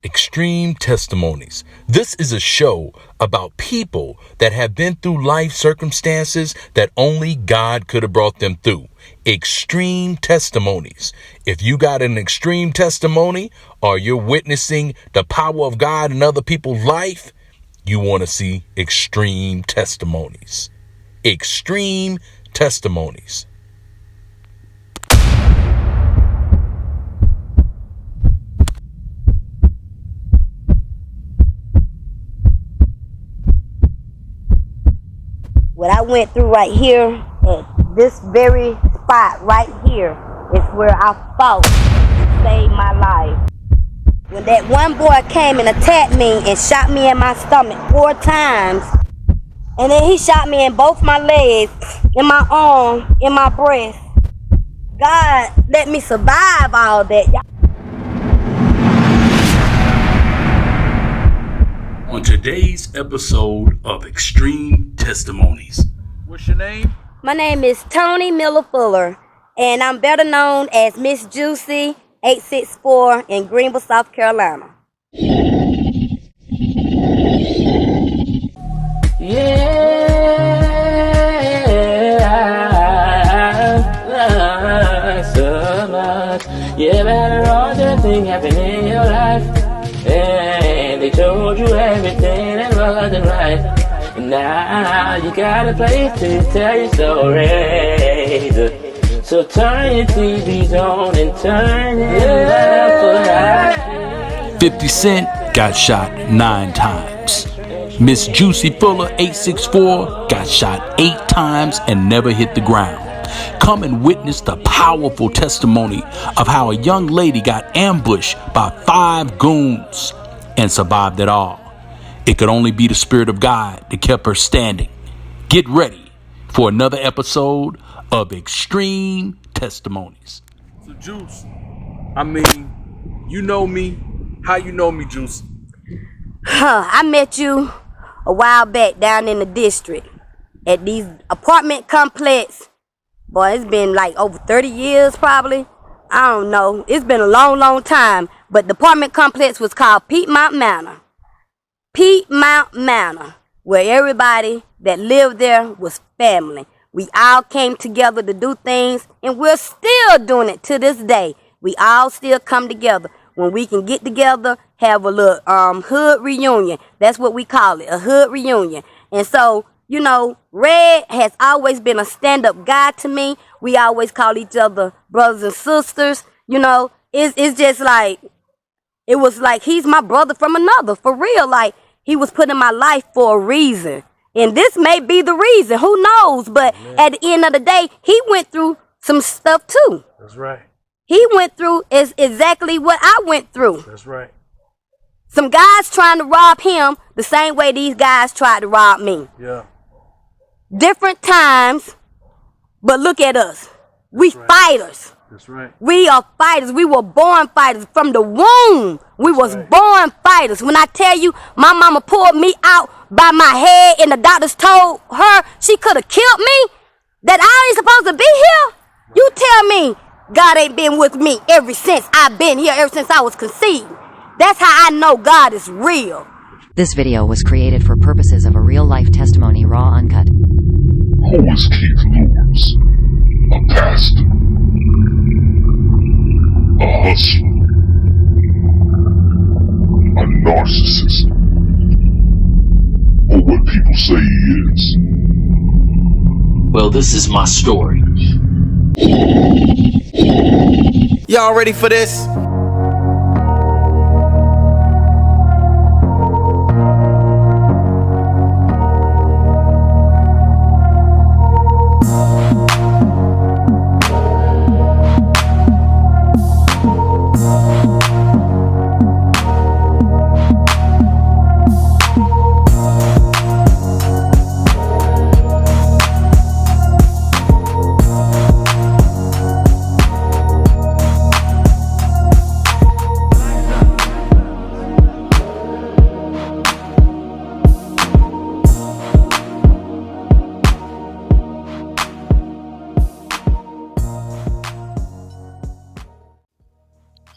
Extreme Testimonies. This is a show about people that have been through life circumstances that only God could have brought them through. Extreme Testimonies. If you got an extreme testimony or you're witnessing the power of God in other people's life, you want to see Extreme Testimonies. Extreme Testimonies. What I went through right here at this very spot right here is where I fought to save my life. When that one boy came and attacked me and shot me in my stomach 4 times, and then he shot me in both my legs, in my arm, in my breast. God let me survive all that. On today's episode of Extreme Testimonies. What's your name? My name is Tony Miller Fuller, and I'm better known as Miss Juicy 864 in Greenville, South Carolina. So much. You better all the things happen in your life. And they told you everything that wasn't right. And now you got a place to tell your story. So turn your TVs on and turn it up. 50 Cent got shot 9 times. Miss Juicy Fuller 864 got shot 8 times and never hit the ground. Come and witness the powerful testimony of how a young lady got ambushed by 5 goons and survived it all. It could only be the Spirit of God that kept her standing. Get ready for another episode of Extreme Testimonies. So Juice, I mean, you know me. How you know me, Juice? I met you a while back down in the district at these apartment complex. Boy, it's been like over 30 years probably. I don't know. It's been a long, long time. But the apartment complex was called Piedmont Manor. Piedmont Manor, where everybody that lived there was family. We all came together to do things, and we're still doing it to this day. We all still come together. When we can get together, have a little hood reunion. That's what we call it, a hood reunion. And so, you know, Red has always been a stand-up guy to me. We always call each other brothers and sisters. You know, it's just like, it was like he's my brother from another, for real. Like, he was put in my life for a reason. And this may be the reason, who knows? But at the end of the day, he went through some stuff too. That's right. He went through is exactly what I went through. That's right. Some guys trying to rob him the same way these guys tried to rob me. Yeah. Different times, but look at us. We fighters. That's right. We are fighters. We were born fighters. From the womb, we was born fighters. When I tell you, my mama pulled me out by my head and the doctors told her she could have killed me, that I ain't supposed to be here. You tell me God ain't been with me ever since I've been here, ever since I was conceived. That's how I know God is real. This video was created for purposes of a real-life testimony, raw, uncut. Who is Keith Lewis? A pastor, a hustler, a narcissist, or what people say he is? Well, this is my story. Y'all ready for this?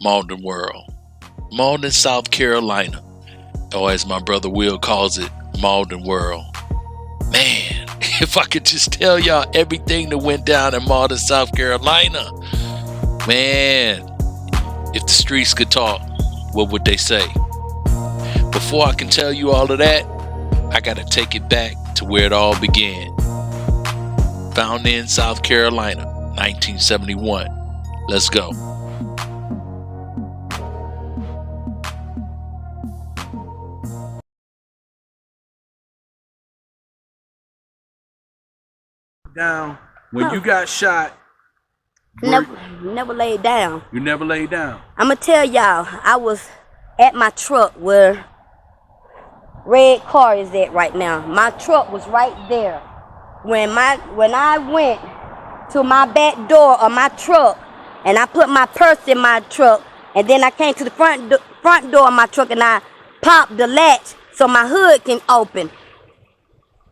Mauldin world. Mauldin, South Carolina, or as my brother Will calls it, Mauldin World. Man, if I could just tell y'all everything that went down in Mauldin, South Carolina. Man, if the streets could talk, what would they say? Before I can tell you all of that, I gotta take it back to where it all began. Found in South Carolina, 1971. Let's go. Down when you got shot. Never laid down. You never laid down. I'ma tell y'all, I was at my truck where red car is at right now. My truck was right there. When I went to my back door of my truck and I put my purse in my truck, and then I came to the front door of my truck and I popped the latch so my hood can open.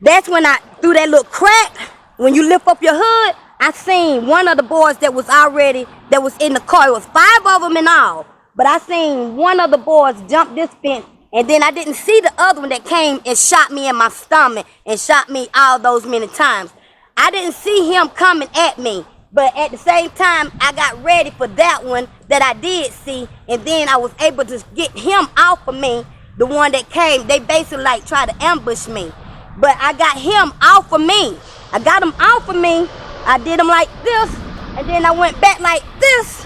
That's when I, through that little crack, when you lift up your hood, I seen one of the boys that was in the car. It was 5 of them in all. But I seen one of the boys jump this fence, and then I didn't see the other one that came and shot me in my stomach and shot me all those many times. I didn't see him coming at me, but at the same time, I got ready for that one that I did see, and then I was able to get him off of me, the one that came. They basically like tried to ambush me, but I got him off of me. I got him off of me. I did him like this, and then I went back like this,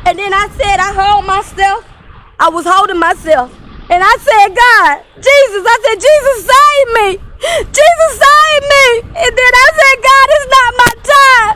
and then I said, I held myself. I was holding myself, and I said, God, Jesus, I said, Jesus, save me. Jesus, save me. And then I said, God, it's not my time.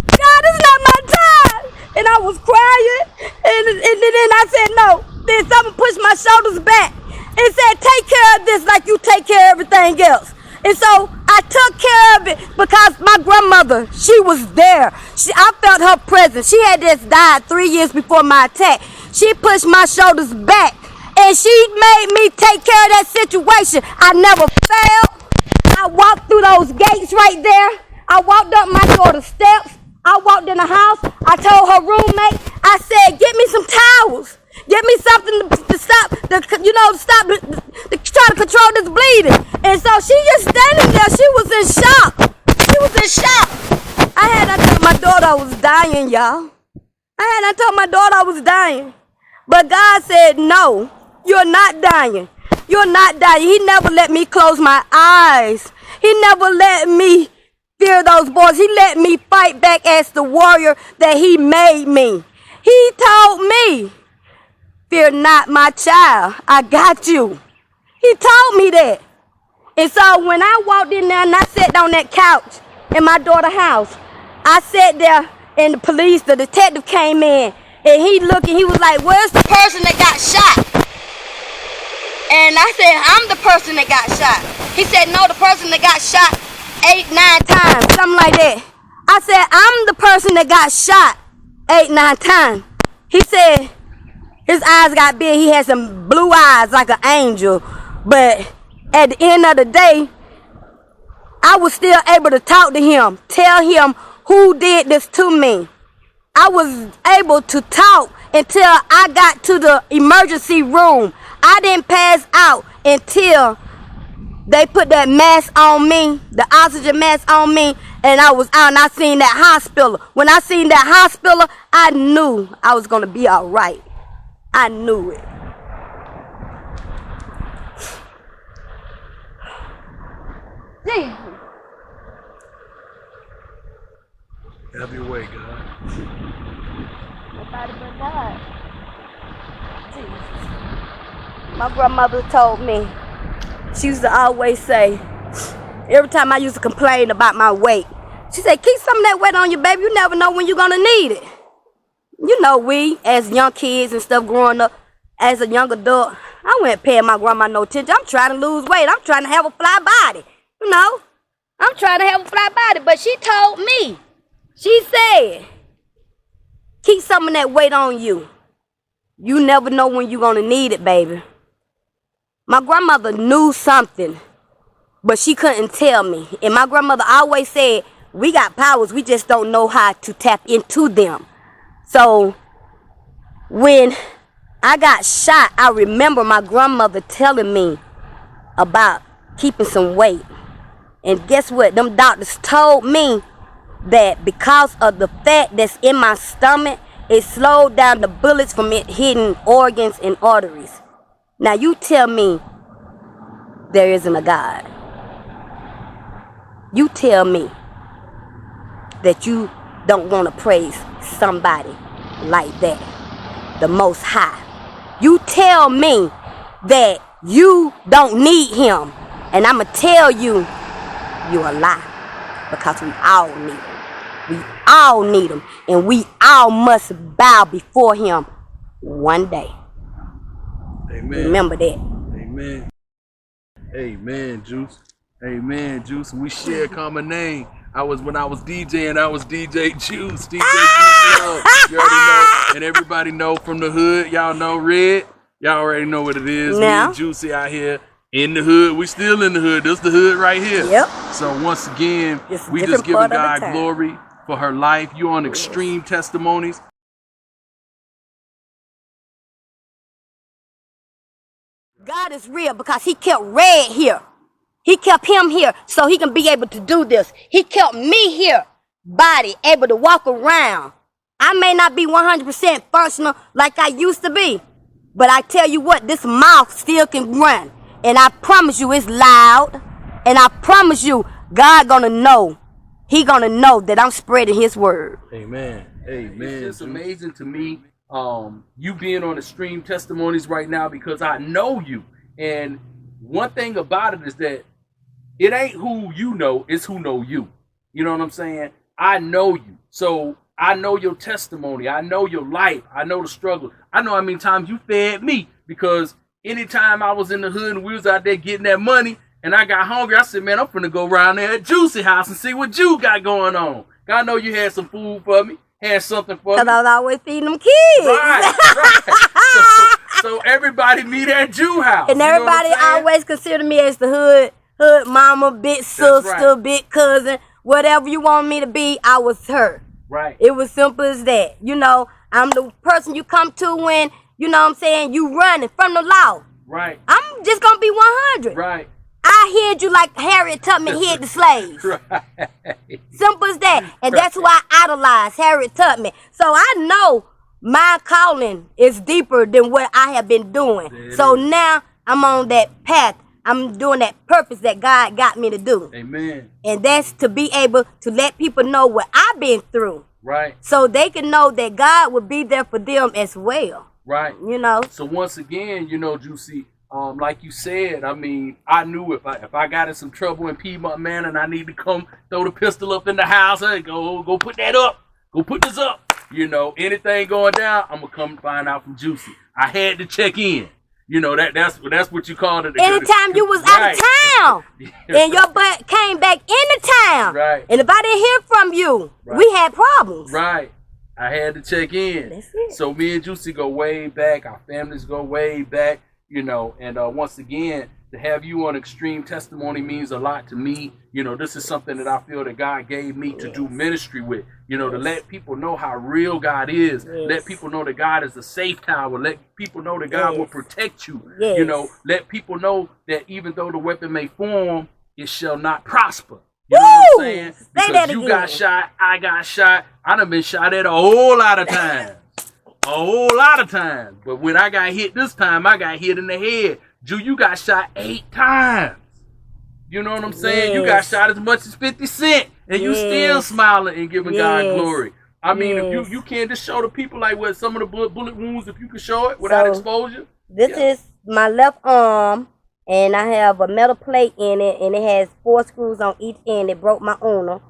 God, it's not my time. And I was crying, and then I said, no. Then someone pushed my shoulders back and said, take care of this like you take care of everything else. And so I took care of it because my grandmother, she was there. I felt her presence. She had just died 3 years before my attack. She pushed my shoulders back, and she made me take care of that situation. I never failed. I walked through those gates right there. I walked up my daughter's steps. I walked in the house. I told her roommate, I said, get me some towels. Get me something to stop, to try to control this bleeding. And so she just standing there. She was in shock. She was in shock. I told my daughter I was dying, y'all. I told my daughter I was dying. But God said, no, you're not dying. You're not dying. He never let me close my eyes. He never let me fear those boys. He let me fight back as the warrior that he made me. He told me, fear not, my child. I got you. He told me that. And so when I walked in there and I sat on that couch in my daughter's house, I sat there and the detective came in, and he looked and he was like, where's the person that got shot? And I said, I'm the person that got shot. He said, no, the person that got shot 8, 9 times, something like that. I said, I'm the person that got shot 8, 9 times. He said, his eyes got big. He had some blue eyes like an angel. But at the end of the day, I was still able to talk to him, tell him who did this to me. I was able to talk until I got to the emergency room. I didn't pass out until they put that mask on me, the oxygen mask on me, and I was out and I seen that hospital. When I seen that hospital, I knew I was going to be all right. I knew it. Damn. Have your way, God. Nobody but God. Jesus. My grandmother told me, she used to always say, every time I used to complain about my weight, she said, keep some of that weight on you, baby. You never know when you're going to need it. You know, we, as young kids and stuff growing up, as a young adult, I wasn't paying my grandma no attention. I'm trying to lose weight. I'm trying to have a fly body. You know, I'm trying to have a fly body. But she told me, she said, keep some of that weight on you. You never know when you're going to need it, baby. My grandmother knew something, but she couldn't tell me. And my grandmother always said, we got powers, we just don't know how to tap into them. So when I got shot, I remember my grandmother telling me about keeping some weight. And guess what? Them doctors told me that because of the fat that's in my stomach, it slowed down the bullets from it hitting organs and arteries. Now you tell me there isn't a God. You tell me that you don't want to praise somebody like that, the Most High. You tell me that you don't need him, and I'ma tell you, you a lie, because we all need him. We all need him, and we all must bow before him one day. Amen. Remember that. Amen. Amen, Juice. Amen, Juice. We share a common name. When I was DJing, I was DJ Juice. DJ Juice Love. You already know. And everybody know from the hood. Y'all know Red. Y'all already know what it is. Now. Me and Juicy out here in the hood. We still in the hood. This the hood right here. Yep. So once again, Just we different just giving part of the God time. glory for her life. You on Extreme Testimonies. God is real because he kept Red here. He kept him here so he can be able to do this. He kept me here, body, able to walk around. I may not be 100% functional like I used to be, but I tell you what, this mouth still can run. And I promise you it's loud. And I promise you, God gonna know. He gonna know that I'm spreading his word. Amen. Amen. It's just amazing to me, you being on Extreme Testimonies right now, because I know you. And one thing about it is that it ain't who you know, it's who know you. You know what I'm saying? I know you. So I know your testimony. I know your life. I know the struggle. I know how many times you fed me, because anytime I was in the hood and we was out there getting that money and I got hungry, I said, man, I'm finna go around there at Juicy house and see what Ju got going on. I know you had some food for me, had something for me. Because I was always feeding them kids. Right. So everybody meet at Ju house. And everybody always consider me as the hood mama, big sister, right. big cousin, whatever you want me to be, I was her. Right. It was simple as that. You know, I'm the person you come to when, you know what I'm saying, you running from the law. Right. I'm just going to be 100. Right. I hid you like Harriet Tubman hid the slaves. Right. Simple as that. And that's who I idolize, Harriet Tubman. So I know my calling is deeper than what I have been doing. So now I'm on that path. I'm doing that purpose that God got me to do. Amen. And that's to be able to let people know what I've been through. Right. So they can know that God will be there for them as well. Right. You know. So once again, you know, Juicy, like you said, I mean, I knew if I got in some trouble in Piedmont, man, and I need to come throw the pistol up in the house, hey, go put that up. Go put this up. You know, anything going down, I'm gonna come find out from Juicy. I had to check in. You know, that's what you called it. Anytime you was out of town and your butt came back into town. Right. And if I didn't hear from you, we had problems. Right. I had to check in. That's it. So me and Juicy go way back. Our families go way back. You know, and once again, to have you on Extreme Testimony means a lot to me. You know, this is something that I feel that God gave me to do ministry with. You know, to let people know how real God is. Let people know that God is a safe tower. Let people know that God will protect you. You know, let people know that even though the weapon may form, it shall not prosper. You know what I'm saying? Because you got shot, I got shot. I done been shot at a whole lot of times. A whole lot of times. But when I got hit this time, I got hit in the head. Ju, you got shot 8 times. You know what I'm saying? You got shot as much as 50 Cent. And you still smiling and giving God glory. I mean, if you can't just show the people like what some of the bullet wounds, if you can show it without exposure. This is my left arm, and I have a metal plate in it, and it has 4 screws on each end. It broke my ulna.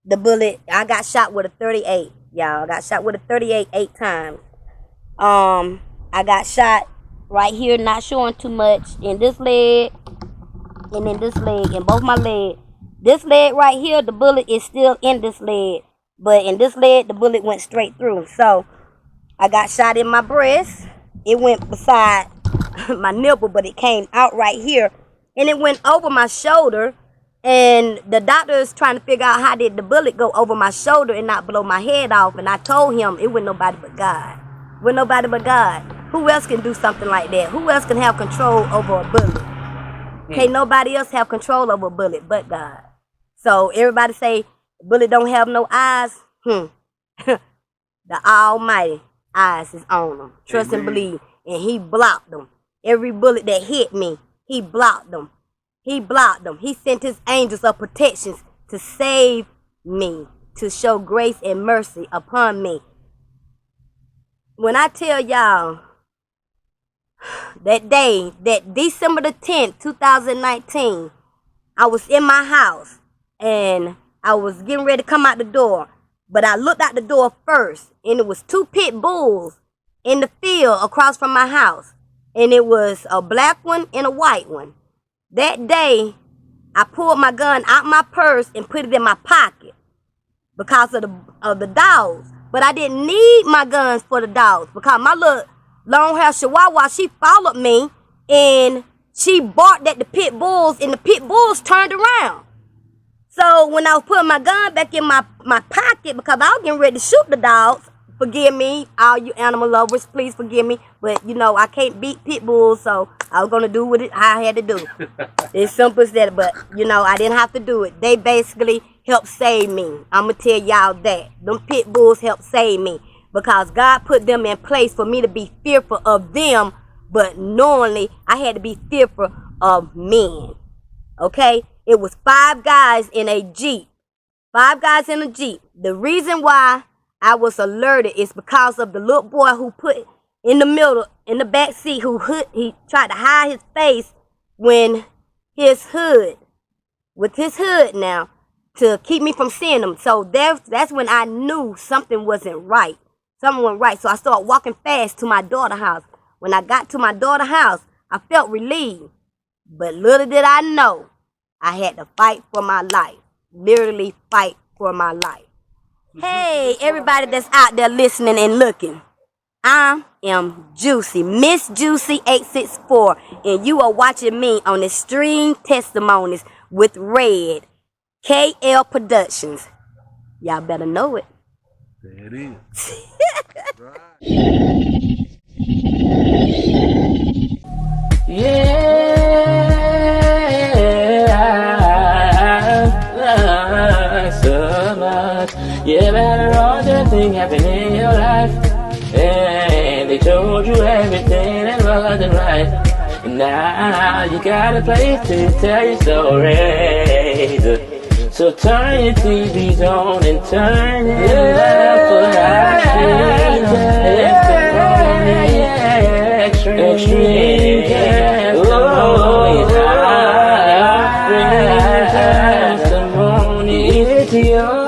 The bullet, I got shot with a 38, y'all. I got shot with a 38 8 times. I got shot right here, not showing too much, in this leg, and in this leg, in both my legs. This leg right here, the bullet is still in this leg. But in this leg, the bullet went straight through. So, I got shot in my breast. It went beside my nipple, but it came out right here. And it went over my shoulder. And the doctor is trying to figure out how did the bullet go over my shoulder and not blow my head off. And I told him it wasn't nobody but God. It wasn't nobody but God. Who else can do something like that? Who else can have control over a bullet? Can't nobody else have control over a bullet but God. So everybody say, bullet don't have no eyes. The Almighty eyes is on them. Trust and believe. And he blocked them. Every bullet that hit me, he blocked them. He blocked them. He sent his angels of protection to save me, to show grace and mercy upon me. When I tell y'all that day, that December the 10th, 2019, I was in my house and I was getting ready to come out the door. But I looked out the door first and it was 2 pit bulls in the field across from my house. And it was a black one and a white one. That day, I pulled my gun out my purse and put it in my pocket because of the dogs. But I didn't need my guns for the dogs because my little long-hair chihuahua, she followed me and she barked at the pit bulls and the pit bulls turned around. So when I was putting my gun back in my pocket because I was getting ready to shoot the dogs, forgive me, all you animal lovers, please forgive me. But, you know, I can't beat pit bulls, so I was going to do what I had to do. It's simple as that, but, you know, I didn't have to do it. They basically helped save me. I'm going to tell y'all that. Them pit bulls helped save me because God put them in place for me to be fearful of them, but knowingly I had to be fearful of men. Okay? It was 5 guys in a Jeep. 5 guys in a Jeep. The reason why I was alerted is because of the little boy who put in the middle, in the back seat, he tried to hide his face when his hood, with his hood now, to keep me from seeing him. So that's when I knew something wasn't right. Something wasn't right. So I started walking fast to my daughter's house. When I got to my daughter's house, I felt relieved. But little did I know, I had to fight for my life. Literally fight for my life. Hey, everybody that's out there listening and looking. I am Juicy, Miss Juicy 864, and you are watching me on Extreme Testimonies with Red, KL Productions. Y'all better know it. There it is. So much. Yeah, better all the things happen in your life. And they told you everything that wasn't right. And now you got a place to tell your story. So turn your TVs on and turn it up for extreme testimonies. It's your